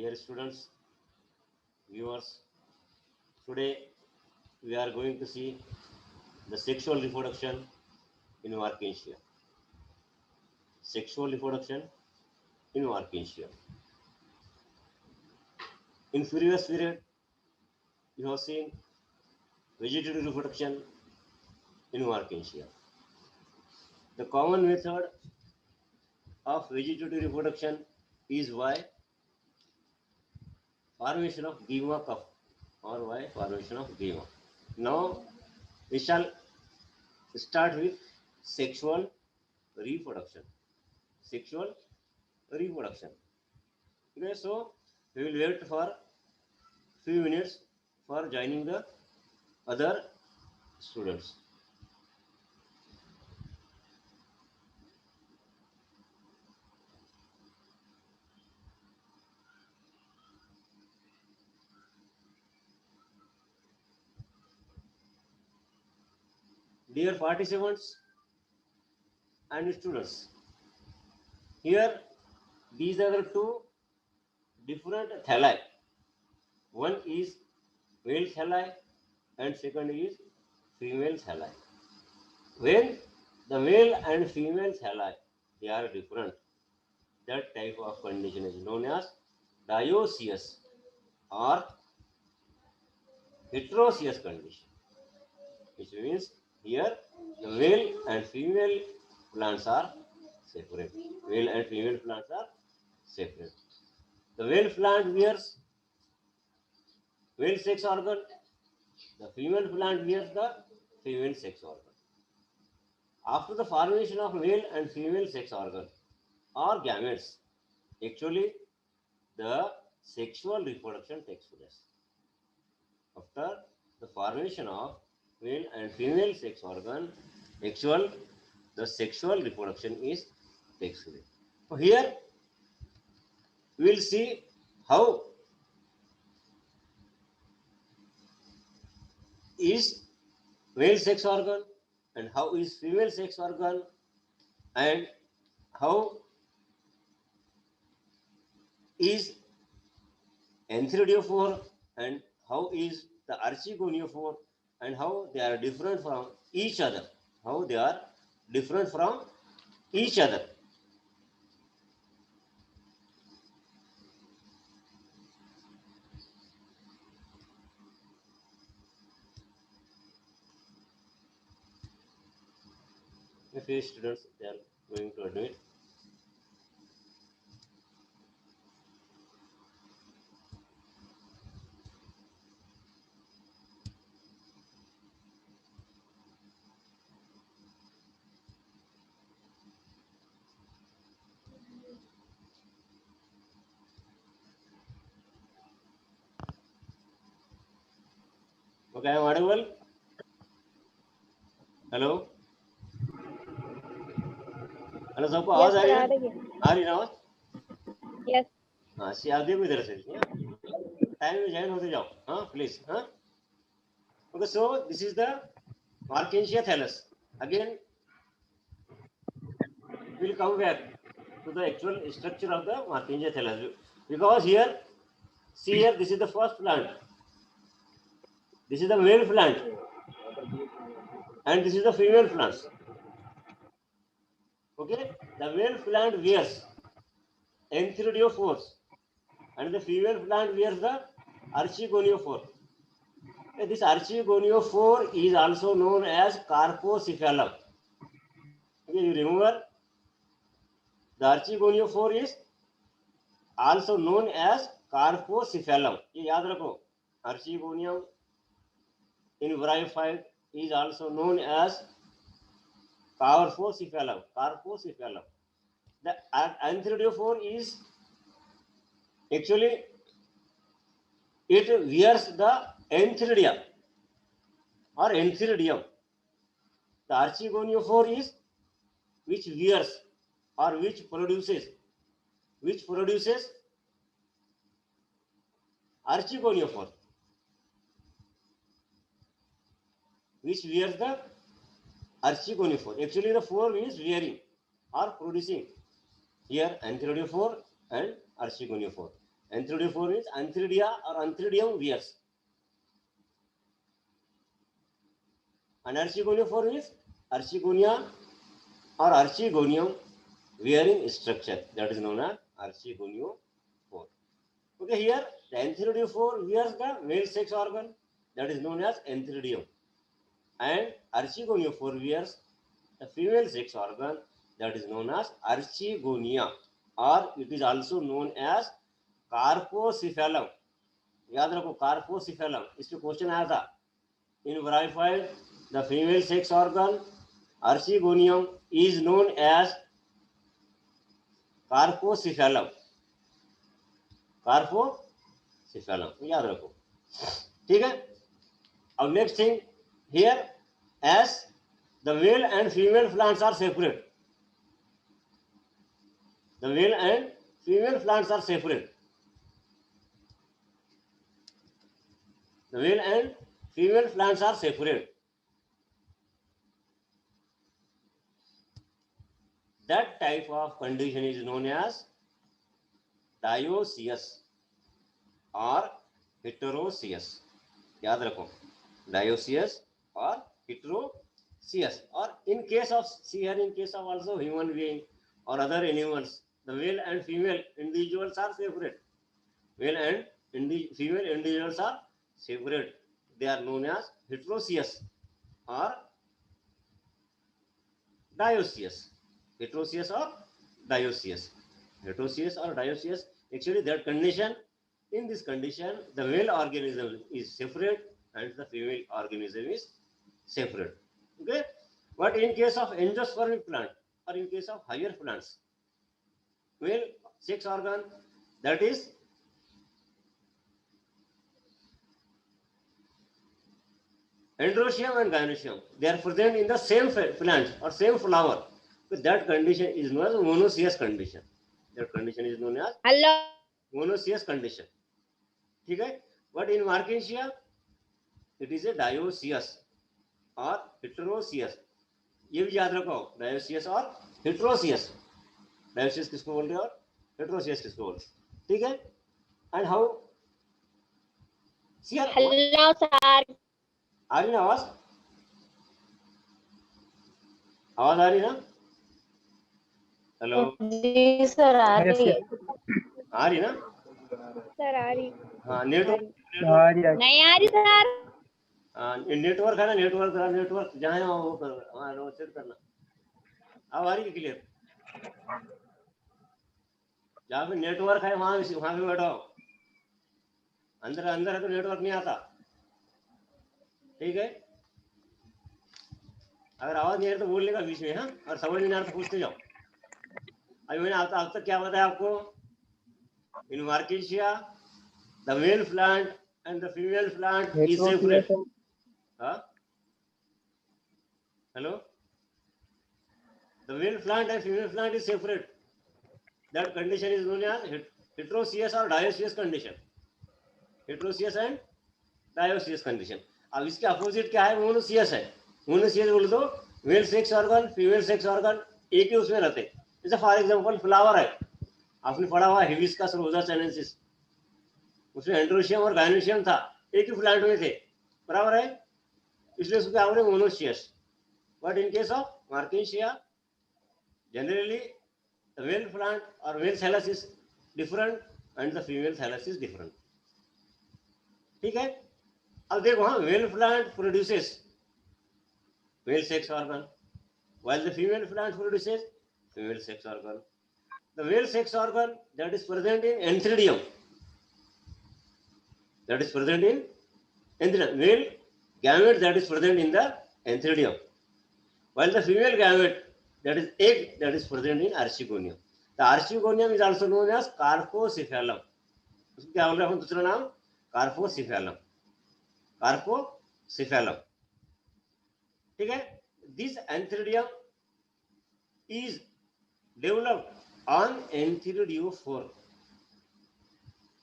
Dear students, viewers, today we are going to see the sexual reproduction in Markensia. Sexual reproduction in Markensia. In previous period, you have seen vegetative reproduction in Markensia. The common method of vegetative reproduction is by formation of gamma cup or by formation of gamma. Now we shall start with sexual reproduction. Sexual reproduction. Okay, so we will wait for few minutes for joining the other students. Dear participants and students, here these are the two different thalli. One is male thalli and second is female thalli. When the male and female thalli they are different, that type of condition is known as dioecious or heterocious condition, which means here the male and female plants are separate. Male and female plants are separate. The male plant wears male sex organ, the female plant wears the female sex organ. After the formation of male and female sex organ or gametes, actually the sexual reproduction takes place. After the formation of male and female sex organ, the sexual reproduction is takes place. So here we will see how is male sex organ and how is female sex organ and how is antheridophore and how is the archegoniophore and how they are different from each other. How they are different from each other. A few students they are going to admit. Okay, I am audible. Hello hello सबको आवाज आ रही आ है? रही है। आ रही है आवाज? Yes हाँ सी आप देखो इधर से टाइम में ज्वाइन होते जाओ हाँ प्लीज हाँ okay so this is the Markensia thallus. Again we will come back to the actual structure of the Markensia thallus because here see here this is the first plant, this is the male plant and this is the female plants. Okay, the male plant wears antheridophores and the female plant wears the archegoniophore. This archegoniophore is also known as carpocephalum. Okay, you remember the archegoniophore is also known as carpocephalum. ये याद रखो archegonium in bryophyte is also known as carpocephalum. Carpocephalum. The antheridophore is actually it wears the antheridia or antheridium. The archegoniophore is which wears or which produces archegoniophore, which wears the archegoniophore. Actually the phore is wearing or producing here antheridophore and archegoniophore. Antheridium means antheridia or antheridium wears. And archegonium means archegonia or archegonium wearing structure, that is known as archegonium. Okay, here the antheridium wears the male sex organ, that is known as antheridium, and archegonium wears the female sex organ, that is known as archegonia, or it is also known as कार्पोसिफेलम. याद रखो कार्पोसिफेलम, इस पे question आया था. In verified the female sex organ archegonium is known as carpocephalum. Carpocephalum याद रखो, ठीक है. अब next thing here, as the male and female plants are separate, the male and female plants are separate, the male and female plants are separate. That type of condition is known as dioecious or heteroecious. याद रखो, dioecious or heteroecious. Or in case of, see here, in case of also human being or other animals, the male and female individuals are separate. Male and female individuals are separate. They are known as heteroecious or dioecious. Heteroecious or dioecious. Heteroecious or dioecious. Actually, that condition, in this condition, the male organism is separate and the female organism is separate. Okay. But in case of angiospermic plant or in case of higher plants, male sex organ, that is androecium and gynoecium, they are present in the same plant or same flower. But that condition is known as monoecious condition. That condition is known as monoecious condition. ठीक है. But in Markensia, it is a dioecious or heteroecious. ये भी याद रखो, dioecious और heteroecious. Dioecious किसको बोल रहे हो और heteroecious किसको बोल रहे हो, ठीक है. And how? See, hello sir. आ रही ना आवाज? आवाज आ रही ना? हेलो जी सर, आ रही है. आ रही ना सर? आ रही. हाँ, नेटवर्क नहीं आ रही सर. नेटवर्क है ना, नेटवर्क जहाँ है वो कर, हाँ वो सेट करना. अब आ रही है क्लियर? जहाँ पे नेटवर्क है वहाँ पे बैठो. अंदर है तो नेटवर्क नहीं आता, ठीक है. अगर आवाज नहीं आ रही तो बोल लेगा बीच में, हाँ. और समझ नहीं आ रहा तो पूछते जाओ. अभी मैंने अब तक क्या बताया आपको? इन मार्केशिया the male plant and the female plant is separate. हाँ, hello, the male plant and female plant is separate. That condition is known as heteroecious or dioecious condition. Heteroecious and dioecious condition. अब इसके opposite क्या है? Monoecious है. Monoecious बोल दो, mail sex organ female sex organ एक ही उसमें रहते. जैसे फॉर एग्जांपल फ्लावर है, आपने पढ़ा हुआ हिबिस्कस रोजा चैनेंसिस, उसमें एंड्रोशियम और गायनोशियम था, एक ही प्लांट में थे, बराबर है, इसलिए उसको क्या बोले? Monoecious. But in case of मार्केशिया generally the male plant or male thallus is different and the female thallus is different. ठीक है. अब देखो, हाँ, male plant produces male sex organ while the female plant produces female sex organ. The male sex organ that is present in antheridium, male gamete that is present in the antheridium, while the female gamete, that is egg, that is present in archegonium. The archegonium is also known as carpocephalum. उसको क्या बोल रहे हैं? दूसरा नाम कार्पोसिफेलम. ठीक है. This antheridium is developed on antheridiophore.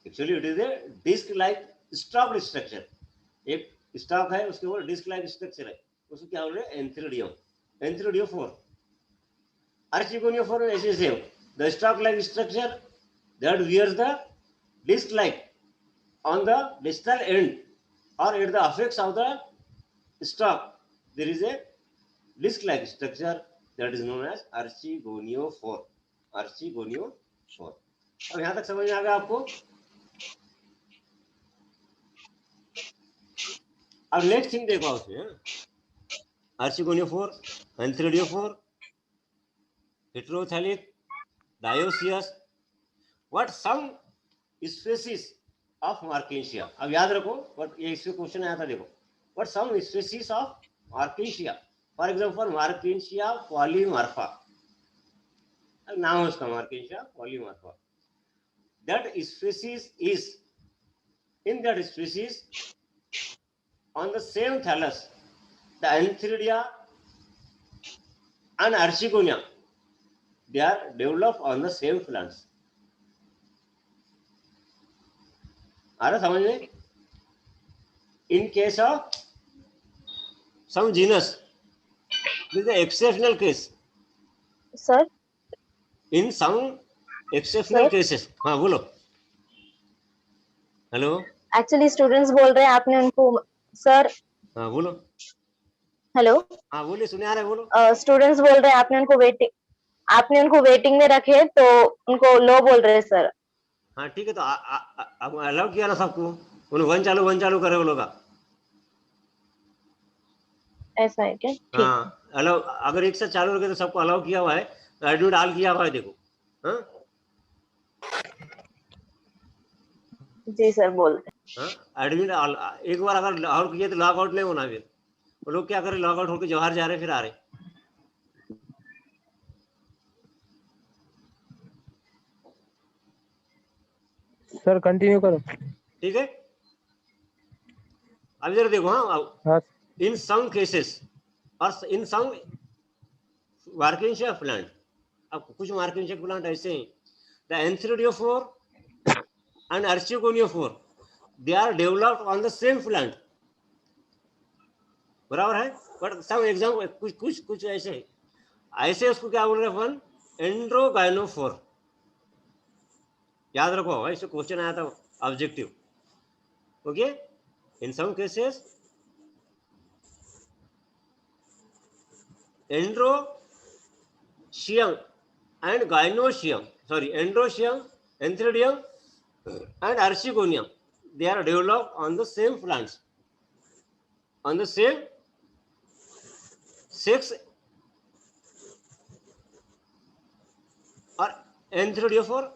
Actually, it is a disc-like stalked structure. एक स्टॉक है, उसके ऊपर डिस्क-like structure है, उसको क्या बोल रहे हैं? एंथेरिडियम, एंथेरिडियोफोर. आर्चिगोनियोफोर में ऐसे same, the stalk-like structure that wears the disc like on the distal end or at the apex of the stalk there is a disc like structure that is known as archegoniophore. archegoniophore. अब यहां तक समझ में आ गया आपको? अब next thing देखो उसमें, archegoniophore, antheridophore, heterothalic, dioecious. What some species of Marchantia? अब याद रखो, what ये इसमें क्वेश्चन आया था देखो. What some species of Marchantia? For example, Marchantia polymorpha. नाम है उसका Marchantia polymorpha. That species is in that species on the same thallus, the Antheridia and Archegonia, they are developed on the same plants. आ रहा समझ में? In case of some genus, this is an exceptional case. Sir, In some exceptional Sir? cases. हाँ बोलो. Hello. actually students बोल रहे हैं आपने उनको सर हाँ बोलो. हेलो हाँ बोलिए, सुने आ रहा है, बोलो. स्टूडेंट्स बोल रहे हैं आपने उनको वेटिंग में रखे तो उनको लो बोल रहे हैं सर. हाँ ठीक है, तो अब अलाउ किया ना सबको, उन्हें वन चालू करे वो लोग. ऐसा है क्या? ठीक. हाँ अलाउ, अगर एक साथ चालू रखे तो सबको अलाउ किया हुआ है, तो एडमिट ऑल किया हुआ है देखो. हाँ जी सर बोल रहे हाँ एडमिट ऑल. एक बार अगर आउट किया तो लॉग आउट नहीं होना, फिर वो लोग क्या करें, लॉग आउट होकर जवाहर जा रहे फिर आ रहे. सर कंटिन्यू करो. ठीक है, अब जरा देखो. हाँ, इन सम केसेस और इन सम मार्केंशिया प्लांट, अब कुछ मार्केंशिया प्लांट ऐसे हैं, the antheridiophore and archegoniophore, they are developed on the same plant. बराबर है, बट सम एग्जाम्पल कुछ ऐसे है, ऐसे उसको क्या बोल रहे हैं अपन, एंड्रोगाइनोफोर. याद रखो भाई, इससे क्वेश्चन आया था objective. Okay, in some cases androecium and gynoecium, androecium, antheridium and archegonium, they are developed on the same plants, on the same sex or antheridophore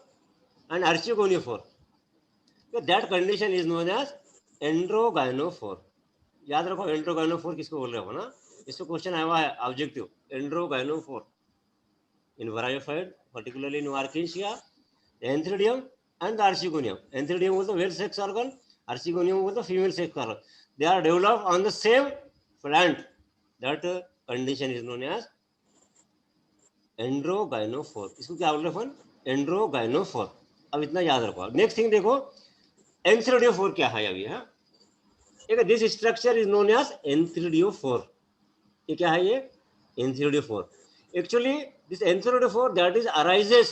and archegoniophore. That condition is known as androgynophore. याद रखो एंड्रोगाइनोफोर किसको बोल रहे हो ना, इसको question आया हुआ है objective. एंड्रोगाइनोफोर in Bryophyte, particularly in Marchantia, the antheridium and the archegonium. Antheridium was the male sex organ, archegonium was the female sex organ. They are developed on the same plant. That condition is known as एंड्रोगाइनोफोर. इसको क्या बोल रहे हैं, एंड्रोगाइनोफोर. अब इतना याद रखो. Next thing देखो, एंथेरिडोफोर क्या है अभी. हाँ, this structure is known as antheridiophore. ये क्या है, ये एंथेरिडोफोर. Actually, this antheridophore that is arises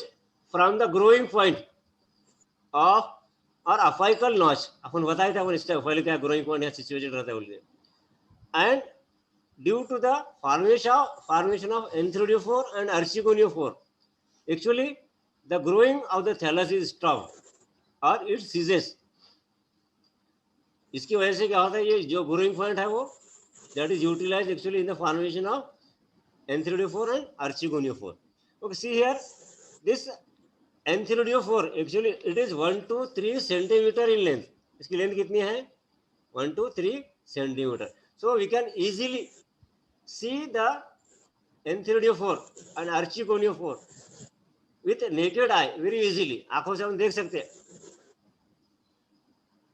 from the growing point of or apical notch. अपन बताए थे, अपन इससे पहले क्या growing point है सिचुएटेड रहता है बोलिए. And due to the formation of antheridophore and archegoniophore, actually the growing of the thallus is stopped or it ceases. इसकी वजह से क्या होता है, ये जो growing point है वो that is utilized actually in the formation of antheridophore and archegoniophore. Okay, see here, this antheridophore actually it is 1 to 3 centimeter in length. इसकी लेंथ कितनी है, 1 to 3 centimeter. So we can easily see the antheridophore and archegoniophore with naked eye very easily. आंखों से हम देख सकते हैं.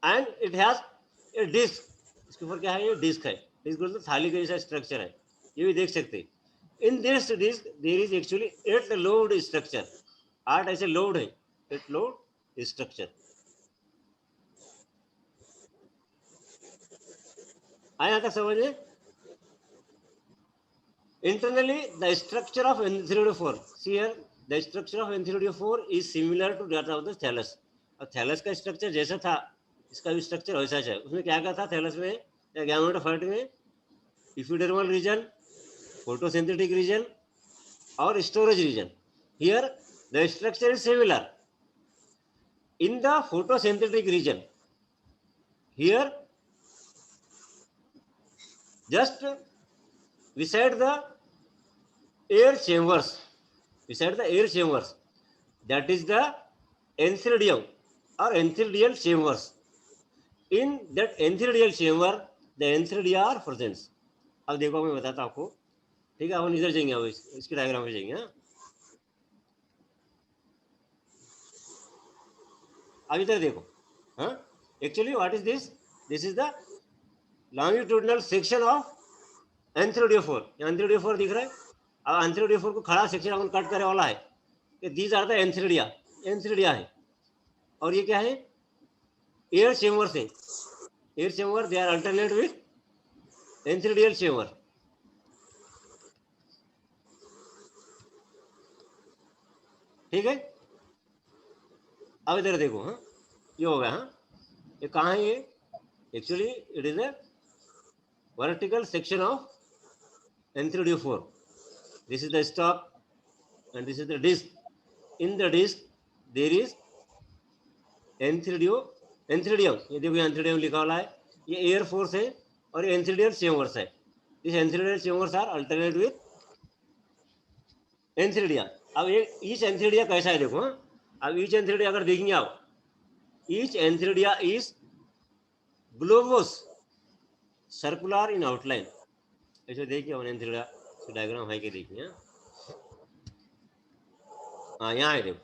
And it has a disc. इसके ऊपर क्या है, ये डिस्क है. डिस्क बोलते थाली का जैसा स्ट्रक्चर है, ये भी देख सकते हैं. In this disc there is actually 8 lobed structure. 8 ऐसे lobed है, 8 lobed structure. आया तक समझ में? Internally the structure of antheridophore, see here, the structure of antheridophore is similar to that of the thallus. और थैलस का स्ट्रक्चर जैसा था इसका भी स्ट्रक्चर वैसा है। उसमें क्या क्या था थैलस में या गैमेटोफाइट में? इपिडर्मल रीजन, फोटोसिंथेटिक रीजन और storage region. Here the structure is similar. In the photosynthetic region, here just beside the air chambers, that is the entheridium or entheridial chambers. In that entheridial chamber, the entheridia are present. अब देखो मैं बताता हूँ आपको, ठीक है? अब इधर जाएंगे, अब इसकी डायग्राम में जाएंगे. हाँ, अब इधर देखो. हाँ, actually what is this? This is the longitudinal section of antheridiophore. Antheridiophore दिख रहा है. अब एंथ्रोडियोफोर को खड़ा सेक्शन अपन कट करे वाला है कि दीज आर द एंथ्रिडिया है. और ये क्या है? एयर चेम्बर से. Air chamber they are alternate with antheridial chamber. ठीक है. अब इधर देखो. हाँ, ये हो गया. हाँ, ये कहाँ है? ये actually it is A vertical section of enthridiophore. This is the stalk and this is the disc. In the disc there is enthridium. ये देखो एंथ्रिडियम लिखा हुआ है. ये एयर फोर्स है और ये एंथ्रिडियल चेम्बर्स है. This antheridial chambers are alternate with antheridia. अब एक ईच एंथ्रिडिया कैसा है देखो. अब ईच एंथ्रिडिया अगर देखेंगे आप, each antheridia is globose circular in outline. ऐसे देखिए अपन एंथ्रिडिया डायग्राम है कि देखिए. हाँ, यहाँ है देखो.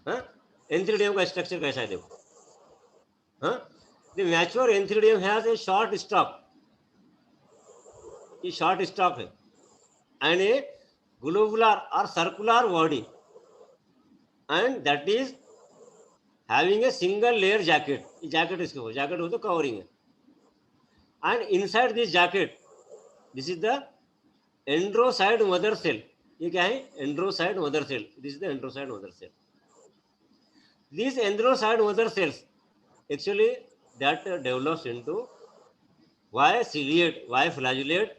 हाँ, एंथ्रिडियम का स्ट्रक्चर कैसा है देखो. हाँ, the mature antheridium has a short stalk. ये शॉर्ट स्टॉक है and a globular or circular body and that is having a single layer jacket. Jacket इसके जैकेट हो तो कवरिंग है. And inside this jacket, this is the androcyte mother cell. ये क्या है? Androcyte mother cell. This is the androcyte mother cell. These androcyte mother cells actually that develops into Y ciliate, Y flagellate,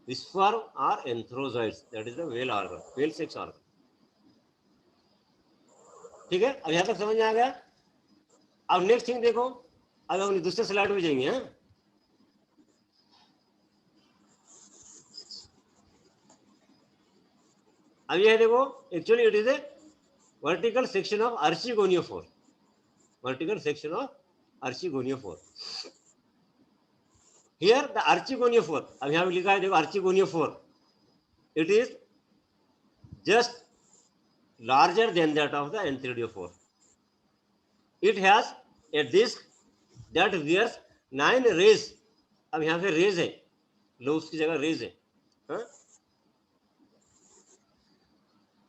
sperm or anthrozoids. That is the male organ, male sex organ. ठीक है. अब यहाँ तक समझ में आ गया. अब next thing देखो. अब हम दूसरे स्लाइड में जाएंगे. हाँ, अब ये देखो. Actually it is a vertical section of archegoniophore. Vertical section of archegoniophore. Here the archegoniophore. अब यहाँ पे लिखा है देखो archegoniophore. It is just larger than that of the antheridiophore. It has a disc that bears 9 rays. अब यहाँ पे raise है, लोब्स की जगह रेज है. हाँ,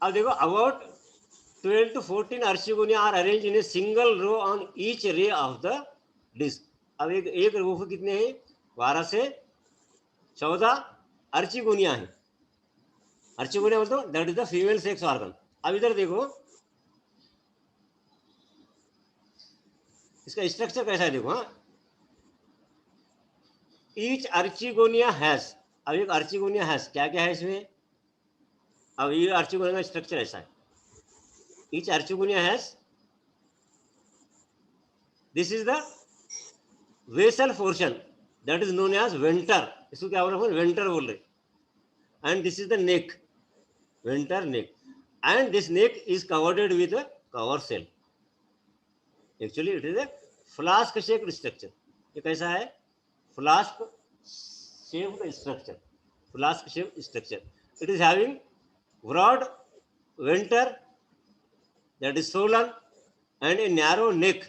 अब देखो about 12 to 14 archegonia are arrange in a single row on each ray of the disc. अब एक रो पे कितने हैं? 12 से 14 आर्चिगोनिया है. आर्चिगोनिया मतलब that is the female sex organ. अब इधर देखो इसका स्ट्रक्चर कैसा है देखो. हाँ, ईच आर्चिगोनिया हैज. अब एक आर्चिगोनिया हैज क्या क्या है इसमें. अब ये आर्चिगोनिया का स्ट्रक्चर ऐसा है. Each archegonia has, this is the basal portion that is known as venter. इसको क्या बोल रहे हैं? वेंटर बोल रहे. And this is the neck, venter neck. And this neck is covered with cover cell. Actually it is a flask shaped structure. ये कैसा है? Flask shaped structure. Flask shaped structure. It is having broad venter that is swollen and a narrow neck.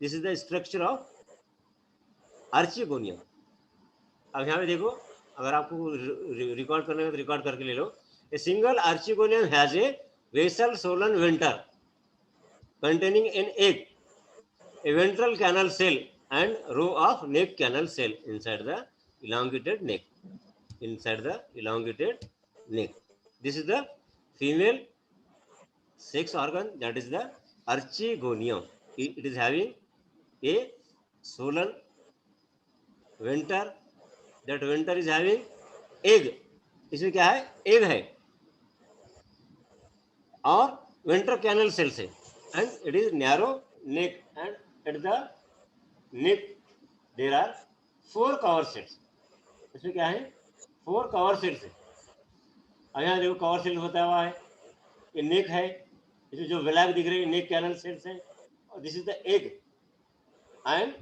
This is the structure of archigonia. अब यहाँ पे देखो, अगर आपको record करना है तो रिकॉर्ड करके ले लो. A single archegonium has a basal swollen venter containing an egg, a ventral canal cell and row of neck canal cell inside the elongated neck. This is the female sex organ, that is the archegonium. It is having a swollen venter. That venter is having egg. इसमें क्या है? egg है और ventral canal cells है, and it is narrow neck, and at the neck there are 4 cover cells. इसमें क्या है? 4 cover cells है. अब यहाँ देखो कवर सेल होता हुआ है, ये नेक है, इसमें जो ब्लैक दिख रही है नेक कैनल सेल्स है, और this is the egg and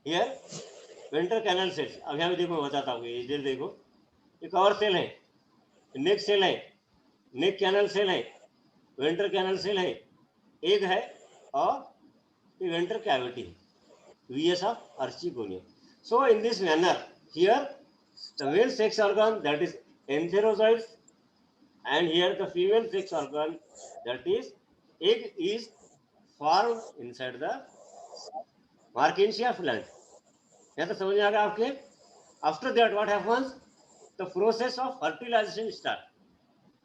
here ventral canal cells. अब यहाँ पे देखो मैं बताता हूँ, ये इधर देखो, ये कवर सेल है, नेक सेल है, नेक कैनल सेल है, वेंट्रल कैनल सेल है, एग है, और ये वेंट्रल कैविटी है, VS of archegonium. So in this manner here the male sex organ, that is antherozoids, and here the female sex organ, that is egg, is formed inside the Markensia plant. यहाँ तो समझ में आ गया आपके. After that what happens? The process of fertilization start.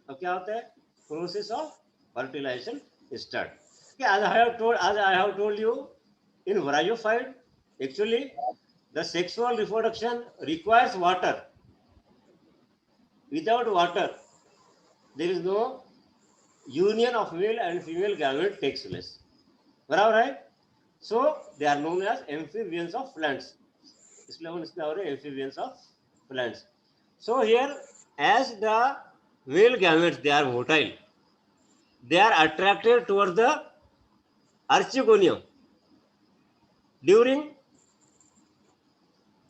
अब क्या होता है? Process of fertilization start. As I have told you, in bryophyte, actually the sexual reproduction requires water. Without water, there is no union of male and female gamete takes place. बराबर है? So they are known as amphibians of plants. इसलिए हम इसका हो रहे amphibians of plants. So here, as the male gametes, they are motile, they are attracted towards the archegonium during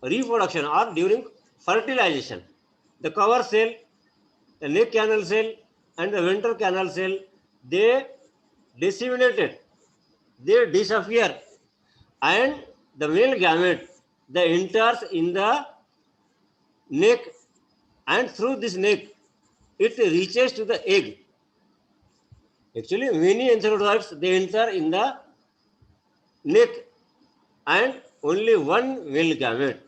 reproduction or during fertilization. The cover cell, the neck canal cell and the ventral canal cell, they disseminated, they disappear, and the male gamete, they enters in the neck, and through this neck it reaches to the egg. Actually many enterozoites, they enter in the neck, and only one male gamete,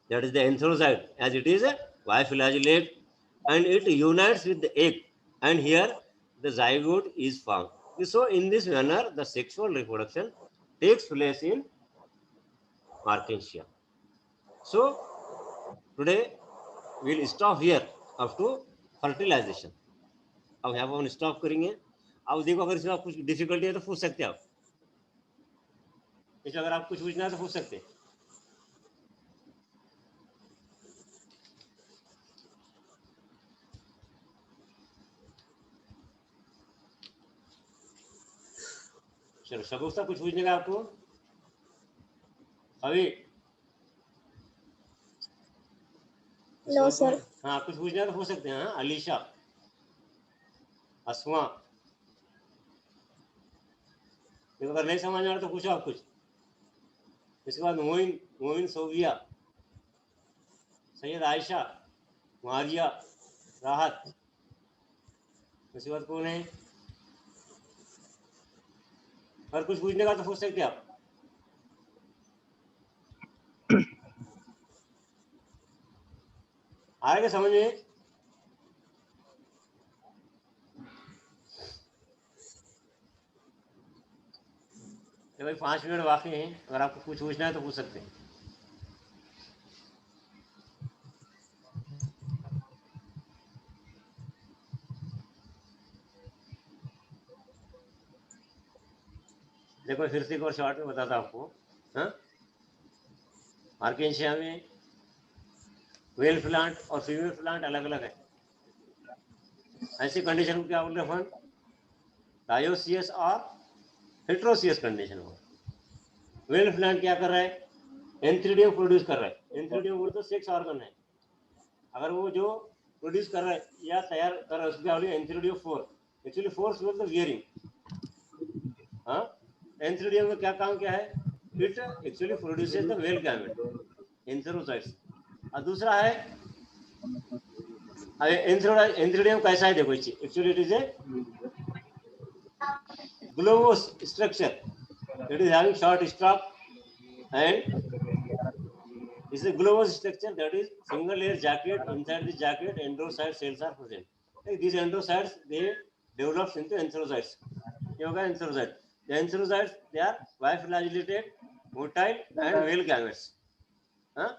that is the enterozoite, as it is a biflagellate, and it unites with the egg, and here the zygote is formed. So in this manner the sexual reproduction takes place in Markensia. So today we will stop here up to fertilization. अब यहाँ पर हम stop करेंगे. अब देखो अगर इसमें कुछ डिफिकल्टी है तो पूछ सकते हैं आप. इसमें अगर आप कुछ पूछना है तो पूछ सकते हैं. चलो शगुफ्ता, कुछ पूछने का आपको? अभी नो सर. हाँ, कुछ पूछना है तो पूछ सकते हैं. हाँ, अलीशा, अस्मा, देखो अगर नहीं समझ आ रहा तो पूछो आप कुछ. इसके बाद मोइन सोविया, सैयद आयशा, मारिया, राहत. उसके बाद कौन है? और कुछ पूछने का तो पूछ सकते आप. आएगा समझ में? भाई 5 मिनट बाकी हैं, अगर आपको कुछ पूछना है तो पूछ सकते हैं. देखो फिर से एक और शॉर्ट में बताता आपको. हाँ, मार्केंशिया में मेल प्लांट और फीमेल प्लांट अलग अलग है. ऐसी कंडीशन को क्या बोल रहे हैं? डायोसियस और हेट्रोसियस कंडीशन हो. मेल प्लांट क्या कर रहा है? एंथ्रीडियम प्रोड्यूस कर रहा है. एंथ्रीडियम बोलते सेक्स ऑर्गन है. अगर वो जो प्रोड्यूस कर रहा है या तैयार कर रहा है उसको क्या बोलिए? एंथ्रीडियम 4. एक्चुअली 4 बोलते वियरिंग. हाँ, एंथ्रीडियम में क्या काम क्या है? It actually produces the male gamete, antherozoids. और दूसरा है एंथ्रीडियम कैसा है? देखो actually it is a globose structure. It is having short stalk and this is a globose structure, that is single layer jacket. Inside this jacket endocyte cells are present. Like these endocytes, they develops into एंथ्रोजाइट्स। ये होगा एंथ्रोजाइट। The एंथ्रोजाइट्स they are biflagellated, motile and male gametes। हाँ,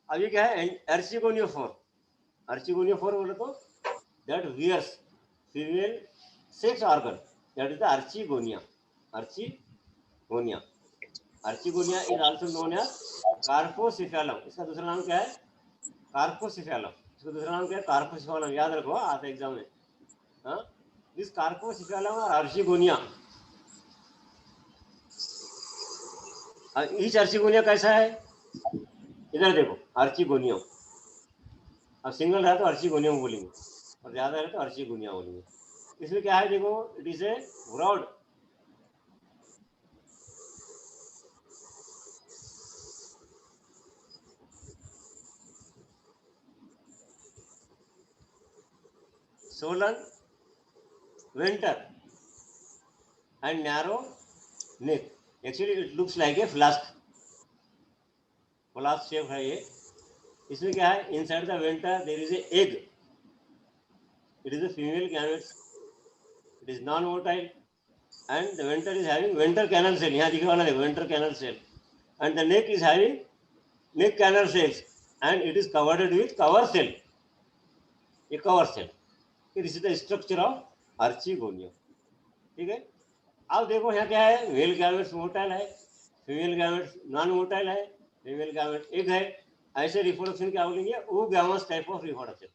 अब ये क्या है, अर्चिगोनियोफोर। अर्चिगोनियोफोर बोले तो that wears female sex organ, that is the archigonia। archigonia archigonia is also known as कार्पोसिफेलम। इसका दूसरा नाम क्या है, कार्पोसिफेलम। इसका दूसरा नाम क्या है, कार्पोसिफेलम। याद रखो आता एग्जाम में। हाँ, दिस कार्पोसिफेलम और अर्चिगोनिया। ईच अर्चिगोनिया कैसा है, इधर देखो, अर्चिगोनियम। अब सिंगल रहा तो अर्चिगोनियम बोलेंगे, और ज्यादा रहे तो अर्चिगोनिया बोलेंगे। इसमें क्या है देखो, it is a broad swollen venter and narrow neck। Actually it looks like a flask shape है ये। इसमें क्या है, inside the venter there is a egg। It is a female gamete, it is non-motile and the venter is having venter canal cell। यहाँ दिखने वाला देखो, venter canal cell, and the neck is having neck canal cells and it is covered with cover cell। ये cover cell। This is the structure of archegonium। ठीक है। अब देखो यहाँ क्या है, मेल गैमेट्स मोटाइल है, फीमेल गैमेट्स नॉन मोटाइल है, फीमेल गैमेट एक है। ऐसे रिप्रोडक्शन क्या बोलेंगे, वो गैमस टाइप ऑफ रिप्रोडक्शन।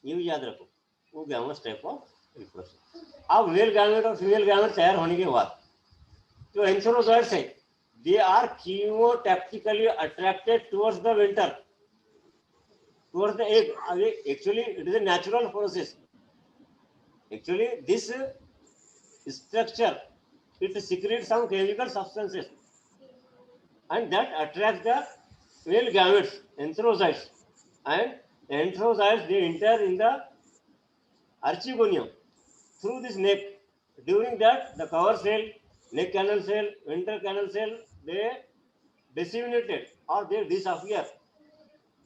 ये भी याद रखो, वो गैमस टाइप ऑफ रिप्रोडक्शन। अब मेल गैमेट और फीमेल गैमेट तैयार होने के बाद जो एंथ्रोजॉइड्स है, they are chemotactically attracted towards the venter, towards the egg. Actually it is a natural process. Actually this structure, it secretes some chemical substances and that attracts the male gametes, anthrozoids, and the anthrozoids they enter in the archegonium through this neck. During that the cover cell, neck canal cell, venter canal cell, they disseminated or they disappear,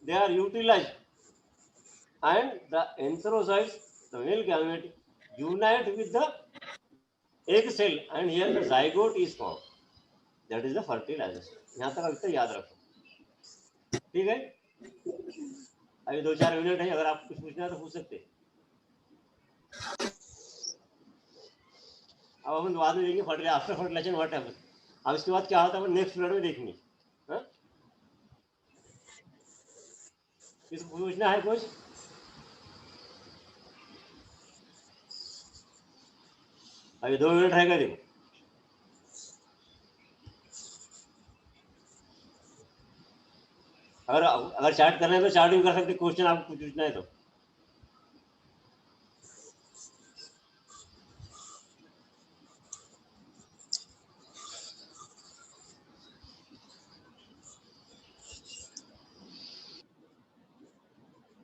they are utilized, and the anthrozoids, the male gamete, unite with the egg cell and here the zygote is formed, that is the fertilization। यहाँ तक अभी तक याद रखो, ठीक है। अभी 2-4 minute है, अगर आप कुछ पूछना है तो पूछ सकते हैं। अब हम बाद में देखेंगे fertilisation, after fertilisation what happens. अब इसके बाद क्या होता है नेक्स्ट पीरियड में देखेंगे। हाँ, किसको पूछना है कुछ? अभी 2 मिनट रहेगा देखो। अगर चार्ट करना है तो चार्ट भी कर सकते, क्वेश्चन आपको पूछना है तो।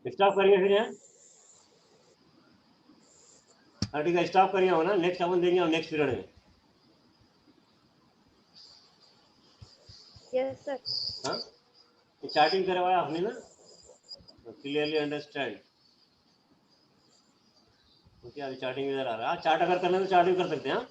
स्टॉप करिए फिर यहाँ। हाँ ठीक है, स्टॉप करिए हो ना, नेक्स्ट अपन देंगे और नेक्स्ट पीरियड में। Yes sir. हाँ, चार्टिंग करवाया आपने ना, क्लियरली अंडरस्टैंड। ओके, अभी चार्टिंग इधर आ रहा है। चार्ट अगर करना है तो चार्ट भी कर सकते हैं। हाँ,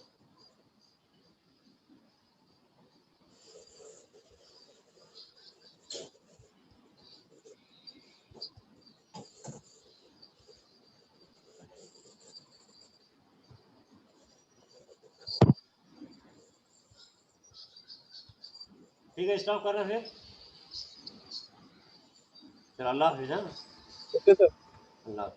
ठीक है, स्टॉप करना फिर। चलो, अल्लाह हाफिज़। हाँ, ओके सर। अल्लाह।